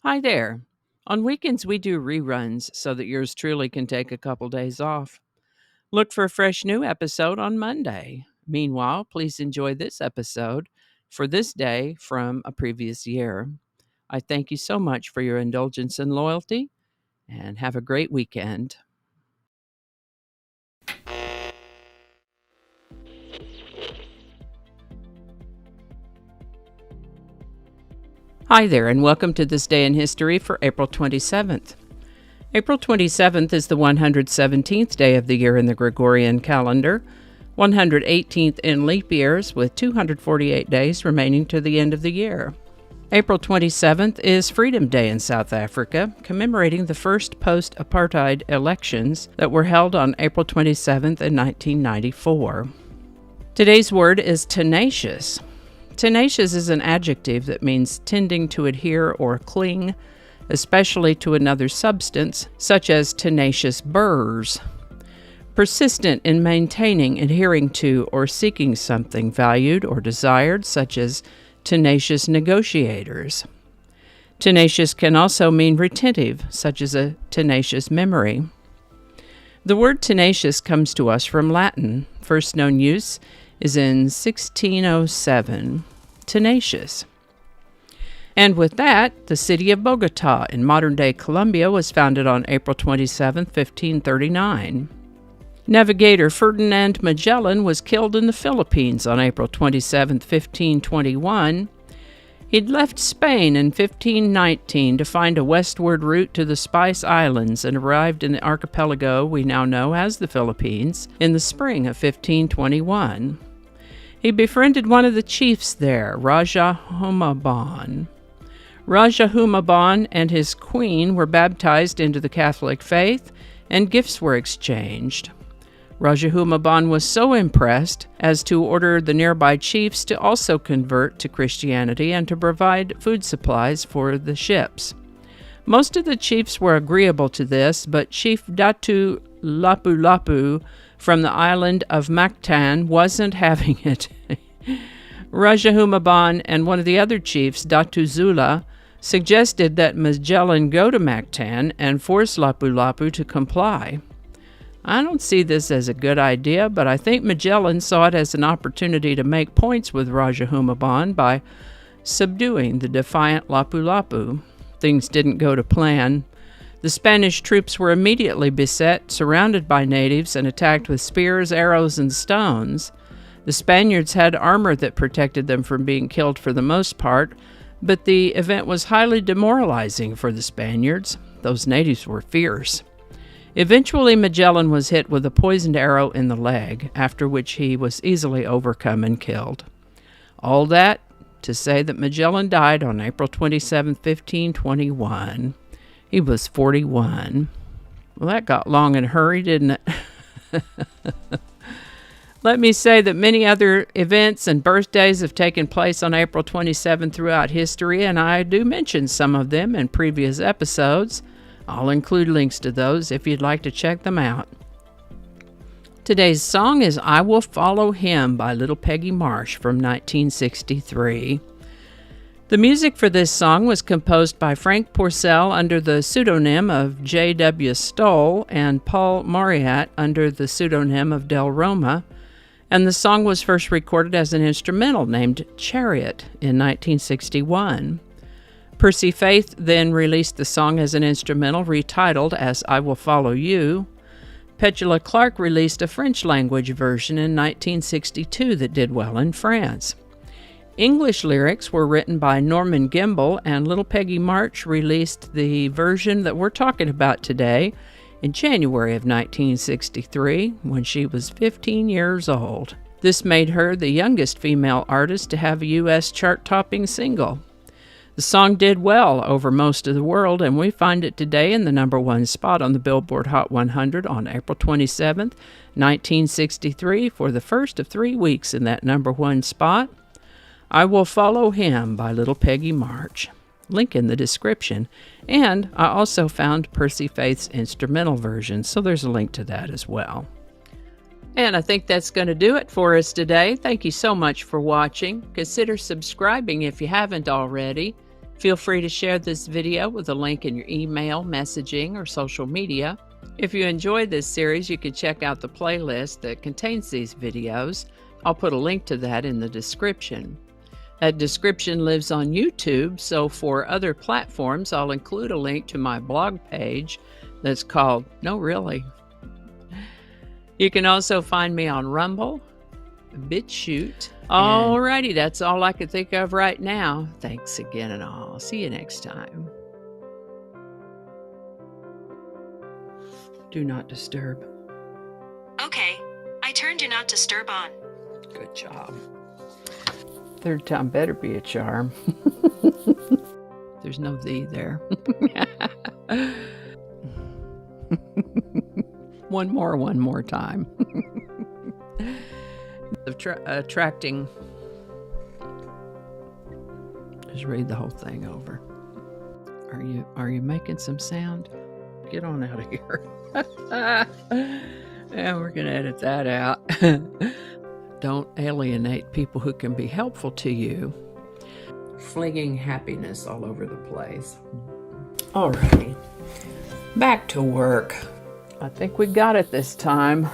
Hi there. On weekends, we do reruns so that yours truly can take a couple days off. Look for a fresh new episode on Monday. Meanwhile, please enjoy this episode for this day from a previous year. I thank you so much for your indulgence and loyalty, and have a great weekend. Hi there, and welcome to This Day in History for April 27th. April 27th is the 117th day of the year in the Gregorian calendar, 118th in leap years, with 248 days remaining to the end of the year. April 27th is Freedom Day in South Africa, commemorating the first post-apartheid elections that were held on April 27th in 1994. Today's word is tenacious. Tenacious is an adjective that means tending to adhere or cling, especially to another substance, such as tenacious burrs. Persistent in maintaining, adhering to, or seeking something valued or desired, such as tenacious negotiators. Tenacious can also mean retentive, such as a tenacious memory. The word tenacious comes to us from Latin. First known use is in 1607. Tenacious. And with that, the city of Bogata in modern-day Colombia was founded on April 27, 1539. Navigator Ferdinand Magellan was killed in the Philippines on April 27, 1521. He'd left Spain in 1519 to find a westward route to the Spice Islands and arrived in the archipelago we now know as the Philippines in the spring of 1521. He befriended one of the chiefs there, Raja Humabon. Raja Humabon and his queen were baptized into the Catholic faith, and gifts were exchanged. Raja Humabon was so impressed as to order the nearby chiefs to also convert to Christianity and to provide food supplies for the ships. Most of the chiefs were agreeable to this, but Chief Datu Lapu Lapu from the island of Mactan wasn't having it. Raja Humabon and one of the other chiefs, Datu Zula, suggested that Magellan go to Mactan and force Lapu Lapu to comply. I don't see this as a good idea, but I think Magellan saw it as an opportunity to make points with Raja Humabon by subduing the defiant Lapu Lapu. Things didn't go to plan. The Spanish troops were immediately beset, surrounded by natives, and attacked with spears, arrows, and stones. The Spaniards had armor that protected them from being killed for the most part, but the event was highly demoralizing for the Spaniards. Those natives were fierce. Eventually, Magellan was hit with a poisoned arrow in the leg, after which he was easily overcome and killed. All that to say that Magellan died on April 27, 1521. He was 41. Well, that got long and hurried, didn't it? Let me say that many other events and birthdays have taken place on April 27 throughout history, and I do mention some of them in previous episodes. I'll include links to those if you'd like to check them out. Today's song is I Will Follow Him by Little Peggy Marsh from 1963. The music for this song was composed by Frank Porcell under the pseudonym of J.W. Stoll and Paul Mauriat under the pseudonym of Del Roma, and the song was first recorded as an instrumental named Chariot in 1961. Percy Faith then released the song as an instrumental retitled as I Will Follow You. Petula Clark released a French-language version in 1962 that did well in France. English lyrics were written by Norman Gimbel, and Little Peggy March released the version that we're talking about today in January of 1963 when she was 15 years old. This made her the youngest female artist to have a U.S. chart-topping single. The song did well over most of the world, and we find it today in the #1 spot on the Billboard Hot 100 on April 27, 1963, for the first of 3 weeks in that #1 spot. I Will Follow Him by Little Peggy March. Link in the description. And I also found Percy Faith's instrumental version, so there's a link to that as well. And I think that's going to do it for us today. Thank you so much for watching. Consider subscribing if you haven't already. Feel free to share this video with a link in your email, messaging, or social media. If you enjoyed this series, you can check out the playlist that contains these videos. I'll put a link to that in the description. That description lives on YouTube, so for other platforms, I'll include a link to my blog page that's called No Really. You can also find me on Rumble, BitChute. Alrighty, that's all I could think of right now. Thanks again, and I'll see you next time. Do not disturb. Okay, I turned Do Not Disturb on. Good job. Third time better be a charm. There's no thee there. One more time. Attracting. Just read the whole thing over. Are you making some sound? Get on out of here. And we're gonna edit that out. Don't alienate people who can be helpful to you. Flinging happiness all over the place. Alrighty, back to work. I think we got it this time.